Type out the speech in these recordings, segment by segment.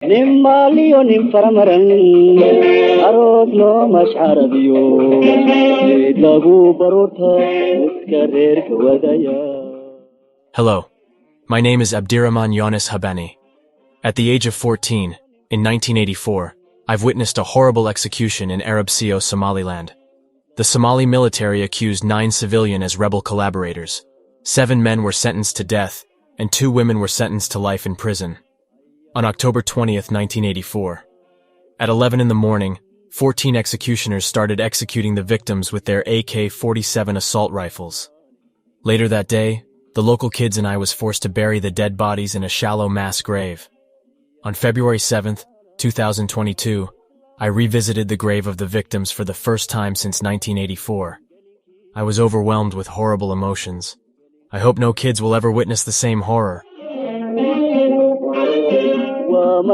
Nimaliyo nimfaramaran aroos loo mashcarabiyo geed lagu baroorta iska reerka wadaya. Hello, my name is Abdirahman Yunus Habani. At the age of 14, in 1984, I've witnessed a horrible execution in ARABSIYO, Somaliland. The Somali military accused 9 civilians as rebel collaborators. 7 men were sentenced to death, and 2 women were sentenced to life in prison. On October 20th, 1984, at 11 in the morning, 14 executioners started executing the victims with their AK-47 assault rifles. Later that day, the local kids and I was forced to bury the dead bodies in a shallow mass grave. On February 7th, 2022, I revisited the grave of the victims for the first time since 1984. I was overwhelmed with horrible emotions. I hope no kids will ever witness the same horror. Between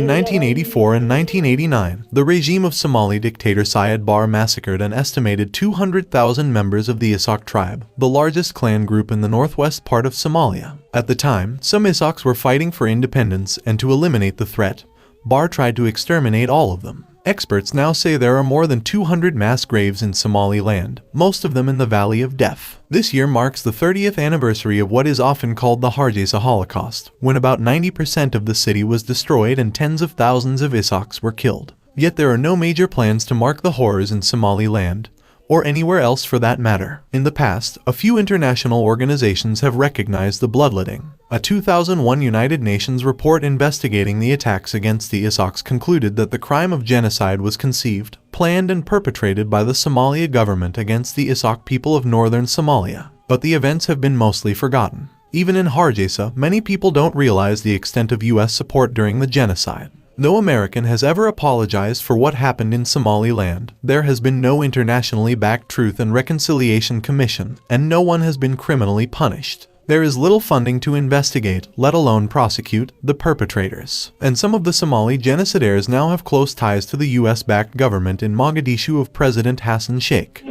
1984 and 1989, the regime of Somali dictator Siad Barre massacred an estimated 200,000 members of the Isaaq tribe, the largest clan group in the northwest part of Somalia. At the time, some Isaaqs were fighting for independence, and to eliminate the threat, Barre tried to exterminate all of them. Experts now say there are more than 200 mass graves in Somaliland, most of them in the Valley of Death. This year marks the 30th anniversary of what is often called the Hargeisa Holocaust, when about 90% of the city was destroyed and tens of thousands of Isaaqs were killed. Yet there are no major plans to mark the horrors in Somaliland, or anywhere else for that matter. In the past, a few international organizations have recognized the bloodletting. A 2001 United Nations report investigating the attacks against the Isaaqs concluded that the crime of genocide was conceived, planned and perpetrated by the Somalia government against the Isaaq people of northern Somalia. But the events have been mostly forgotten. Even in Hargeisa, many people don't realize the extent of US support during the genocide. No American has ever apologized for what happened in Somaliland. There has been no internationally backed Truth and Reconciliation Commission, and no one has been criminally punished. There is little funding to investigate, let alone prosecute, the perpetrators. And some of the Somali genocidaires now have close ties to the US-backed government in Mogadishu of President Hassan Sheikh.